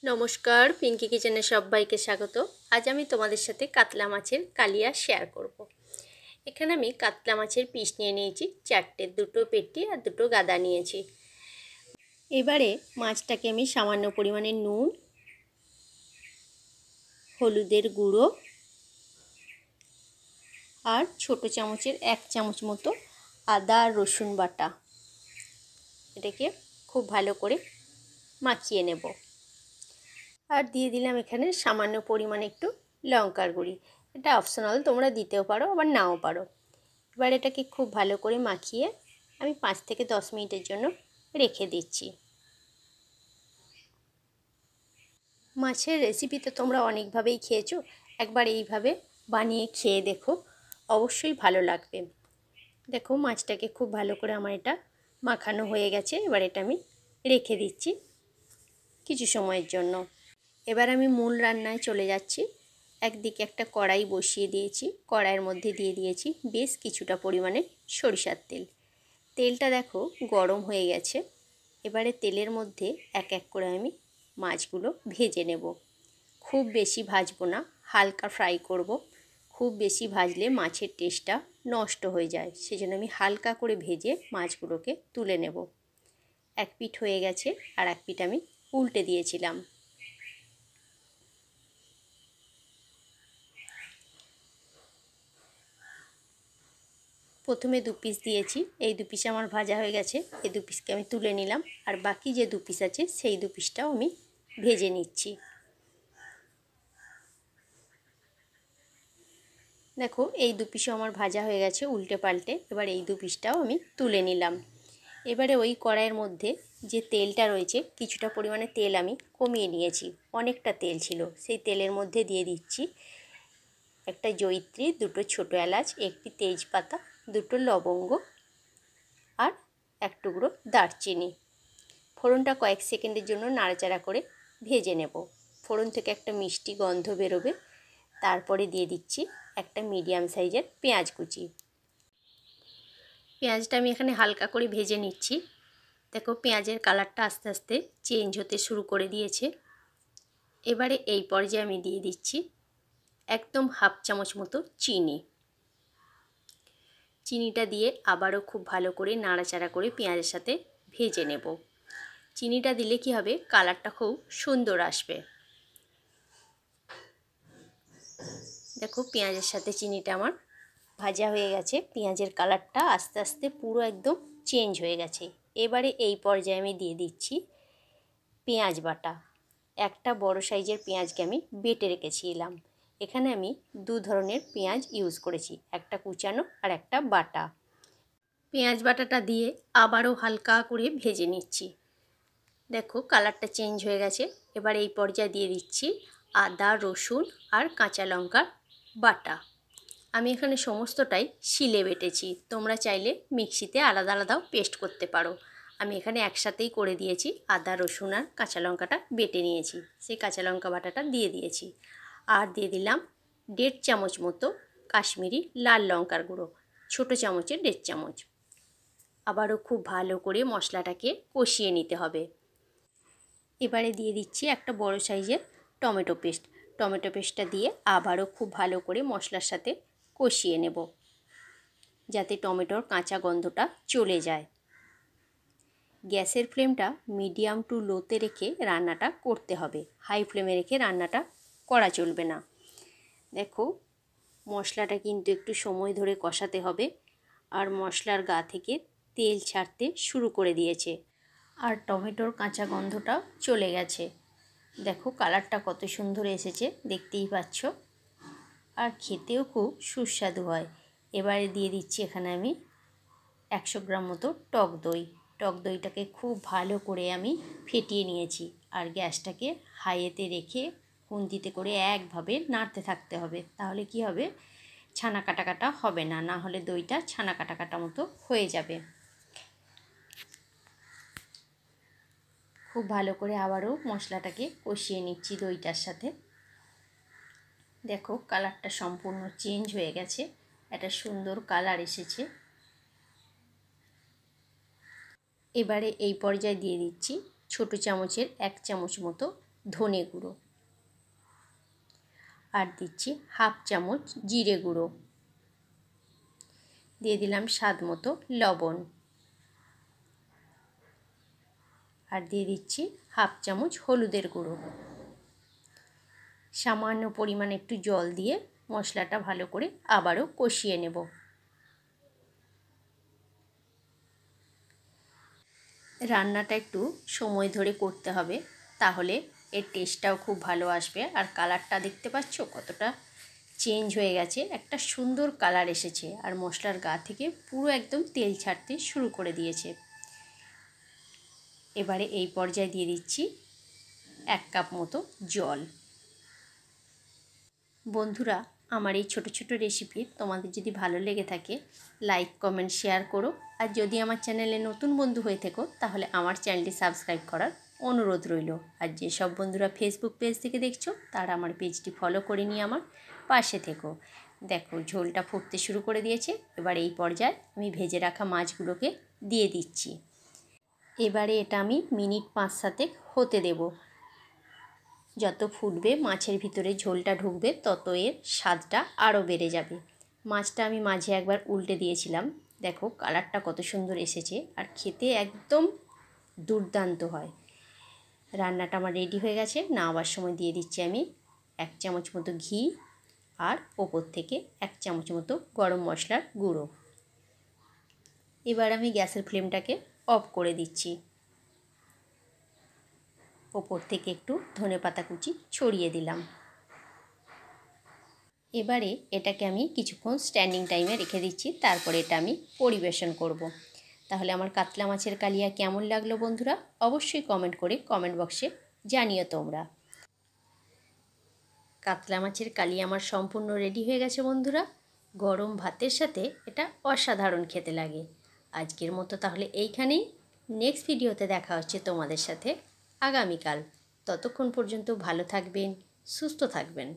নমস্কার, পিঙ্কি কিচেনে সবাইকে স্বাগত। আজ আমি তোমাদের সাথে কাতলা মাছের কালিয়া শেয়ার করব। এখানে আমি কাতলা মাছের পিস নিয়ে নিয়েছি চারটে, দুটো পেটি আর দুটো গাদা নিয়েছি। এবারে মাছটাকে আমি সামান্য পরিমাণে নুন, হলুদের গুঁড়ো আর ছোট চামচের 1 চামচ মতো আদা আর রসুন বাটা, এটাকে খুব ভালো করে মাখিয়ে নেব। আর দিয়ে দিলাম এখানে সামান্য পরিমাণে একটু লঙ্কার গুঁড়ি। এটা অপশনাল, তোমরা দিতেও পারো আবার নাও পারো। এবার এটাকে খুব ভালো করে মাখিয়ে আমি 5 থেকে 10 মিনিটের জন্য রেখে দিচ্ছি। মাছের রেসিপি তো তোমরা অনেকভাবেই খেয়েছো, একবার এইভাবে বানিয়ে খেয়ে দেখো, অবশ্যই ভালো লাগবে। দেখো মাছটাকে খুব ভালো করে আমার এটা মাখানো হয়ে গেছে। এবার এটা আমি রেখে দিচ্ছি কিছু সময়ের জন্য। এবার আমি মূল রান্নায় চলে যাচ্ছি। একদিকে একটা কড়াই বসিয়ে দিয়েছি, কড়াইয়ের মধ্যে দিয়ে দিয়েছি বেশ কিছুটা পরিমাণে সরিষার তেল। তেলটা দেখো গরম হয়ে গেছে। এবারে তেলের মধ্যে এক এক করে আমি মাছগুলো ভেজে নেব। খুব বেশি ভাজবো না, হালকা ফ্রাই করব। খুব বেশি ভাজলে মাছের টেস্টটা নষ্ট হয়ে যায়, সেজন্য আমি হালকা করে ভেজে মাছগুলোকে তুলে নেব। এক পিঠ হয়ে গেছে আর এক পিঠ আমি উল্টে দিয়েছিলাম। প্রথমে 2 পিস দিয়েছি, এই 2 পিস আমার ভাজা হয়ে গেছে। এই 2 পিসকে আমি তুলে নিলাম, আর বাকি যে 2 পিস আছে সেই 2 পিসটাও আমি ভেজে নিচ্ছি। দেখো এই 2 পিসও আমার ভাজা হয়ে গেছে উল্টে পাল্টে। এবার এই 2 পিসটাও আমি তুলে নিলাম। এবারে ওই কড়াইয়ের মধ্যে যে তেলটা রয়েছে, কিছুটা পরিমাণে তেল আমি কমিয়ে নিয়েছি, অনেকটা তেল ছিল। সেই তেলের মধ্যে দিয়ে দিচ্ছি একটা জয়িত্রী, 2টো ছোটো এলাচ, একটি তেজপাতা, 2টো লবঙ্গ আর 1 টুকরো দারচিনি। ফোড়নটা কয়েক সেকেন্ডের জন্য নাড়াচাড়া করে ভেজে নেব। ফোড়ন থেকে একটা মিষ্টি গন্ধ বেরোবে। তারপরে দিয়ে দিচ্ছি একটা মিডিয়াম সাইজের পেঁয়াজ কুচি। পেঁয়াজটা আমি এখানে হালকা করে ভেজে নিচ্ছি। দেখো পেঁয়াজের কালারটা আস্তে আস্তে চেঞ্জ হতে শুরু করে দিয়েছে। এবারে এই পর্যায়ে আমি দিয়ে দিচ্ছি একদম হাফ চামচ মতো চিনি। চিনিটা দিয়ে আবারও খুব ভালো করে নাড়াচাড়া করে পেঁয়াজের সাথে ভেজে নেব। চিনিটা দিলে কি হবে, কালারটা খুব সুন্দর আসবে। দেখো পেঁয়াজের সাথে চিনিটা আমার ভাজা হয়ে গেছে, পেঁয়াজের কালারটা আস্তে আস্তে পুরো একদম চেঞ্জ হয়ে গেছে। এবারে এই পর্যায়ে আমি দিয়ে দিচ্ছি পেঁয়াজ বাটা। একটা বড় সাইজের পেঁয়াজকে আমি বেটে রেখেছিলাম। এখানে আমি 2 ধরনের পেঁয়াজ ইউজ করেছি, একটা কুচানো আর একটা বাটা। পেঁয়াজ বাটাটা দিয়ে আবারও হালকা করে ভেজে নিচ্ছি। দেখো কালারটা চেঞ্জ হয়ে গেছে। এবার এই পর্যায়ে দিয়ে দিচ্ছি আদা, রসুন আর কাঁচা লঙ্কার বাটা। আমি এখানে সমস্তটাই শিলে বেটেছি, তোমরা চাইলে মিক্সিতে আলাদা আলাদাও পেস্ট করতে পারো। আমি এখানে একসাথেই করে দিয়েছি, আদা, রসুন আর কাঁচা লঙ্কাটা বেটে নিয়েছি, সেই কাঁচা লঙ্কা বাটাটা দিয়ে দিয়েছি। আর দিয়ে দিলাম 1.5 চামচ মতো কাশ্মীরি লাল লঙ্কার গুঁড়ো, ছোটো চামচের 1.5 চামচ। আবারও খুব ভালো করে মশলাটাকে কষিয়ে নিতে হবে। এবারে দিয়ে দিচ্ছি একটা বড় সাইজের টমেটো পেস্ট। টমেটো পেস্টটা দিয়ে আবারও খুব ভালো করে মশলার সাথে কষিয়ে নেব, যাতে টমেটোর কাঁচা গন্ধটা চলে যায়। গ্যাসের ফ্লেমটা মিডিয়াম টু লোতে রেখে রান্নাটা করতে হবে, হাই ফ্লেমে রেখে রান্নাটা করা চলবে না। দেখো মশলাটা কিন্তু একটু সময় ধরে কষাতে হবে, আর মশলার গা থেকে তেল ছাড়তে শুরু করে দিয়েছে, আর টমেটোর কাঁচা গন্ধটাও চলে গেছে। দেখো কালারটা কত সুন্দর এসেছে, দেখতেই পাচ্ছ, আর খেতেও খুব সুস্বাদু হয়। এবারে দিয়ে দিচ্ছি এখানে আমি 100 গ্রাম মতো টক দই। টক দইটাকে খুব ভালো করে আমি ফেটিয়ে নিয়েছি, আর গ্যাসটাকে হাইয়েতে রেখে খুন্তিতে করে একভাবে নাড়তে থাকতে হবে, তাহলে কি হবে, ছানা কাটা কাটা হবে না, না হলে দইটা ছানা কাটা কাটা মতো হয়ে যাবে। খুব ভালো করে আবারও মশলাটাকে কষিয়ে নিচ্ছি দইটার সাথে। দেখো কালারটা সম্পূর্ণ চেঞ্জ হয়ে গেছে, একটা সুন্দর কালার এসেছে। এবারে এই পর্যায়ে দিয়ে দিচ্ছি ছোটো চামচের 1 চামচ মতো ধনে গুঁড়ো, আর দিচ্ছি হাফ চামচ জিরে গুঁড়ো, দিয়ে দিলাম স্বাদ মতো লবণ, আর দিয়ে দিচ্ছি হাফ চামচ হলুদের গুঁড়ো। সামান্য পরিমাণ একটু জল দিয়ে মশলাটা ভালো করে আবারও কষিয়ে নেব। রান্নাটা একটু সময় ধরে করতে হবে, তাহলে এর টেস্টটাও খুব ভালো আসবে। আর কালারটা দেখতে পাচ্ছ কতটা চেঞ্জ হয়ে গেছে, একটা সুন্দর কালার এসেছে, আর মশলার গা থেকে পুরো একদম তেল ছাড়তে শুরু করে দিয়েছে। এবারে এই পর্যায়ে দিয়ে দিচ্ছি 1 কাপ মতো জল। বন্ধুরা, আমার এই ছোট ছোট রেসিপি তোমাদের যদি ভালো লেগে থাকে, লাইক কমেন্ট শেয়ার করো। আর যদি আমার চ্যানেলে নতুন বন্ধু হয়ে থেকো, তাহলে আমার চ্যানেলটি সাবস্ক্রাইব করার অনুরোধ রইল। আর যেসব বন্ধুরা ফেসবুক পেজ থেকে দেখছো, তারা আমার পেজটি ফলো করে নিয়ে আমার পাশে থেকো। দেখো ঝোলটা ফুটতে শুরু করে দিয়েছে। এবার এই পর্যায়ে আমি ভেজে রাখা মাছগুলোকে দিয়ে দিচ্ছি। এবারে এটা আমি মিনিট 5-7 হতে দেব। যত ফুটবে মাছের ভিতরে ঝোলটা ঢুকবে, তত এর স্বাদটা আরও বেড়ে যাবে। মাছটা আমি মাঝে একবার উল্টে দিয়েছিলাম। দেখো কালারটা কত সুন্দর এসেছে, আর খেতে একদম দুর্দান্ত হয়। রান্নাটা আমার রেডি হয়ে গেছে। নামাবার সময় দিয়ে দিচ্ছি আমি 1 চামচ মতো ঘি, আর ওপর থেকে 1 চামচ মতো গরম মশলার গুঁড়ো। এবার আমি গ্যাসের ফ্লেমটাকে অফ করে দিচ্ছি। ওপর থেকে একটু ধনেপাতা কুচি ছড়িয়ে দিলাম। এবারে এটাকে আমি কিছুক্ষণ স্ট্যান্ডিং টাইমে রেখে দিচ্ছি, তারপরে এটা আমি পরিবেশন করব। তাহলে আমার কাতলা মাছের কালিয়া কেমন লাগলো বন্ধুরা, অবশ্যই কমেন্ট করে কমেন্ট বক্সে জানিও তোমরা। কাতলা মাছের কালিয়া আমার সম্পূর্ণ রেডি হয়ে গেছে বন্ধুরা। গরম ভাতের সাথে এটা অসাধারণ খেতে লাগে। আজকের মতো তাহলে এইখানেই। নেক্সট ভিডিওতে দেখা হচ্ছে তোমাদের সাথে আগামীকাল। ততক্ষণ পর্যন্ত ভালো থাকবেন, সুস্থ থাকবেন।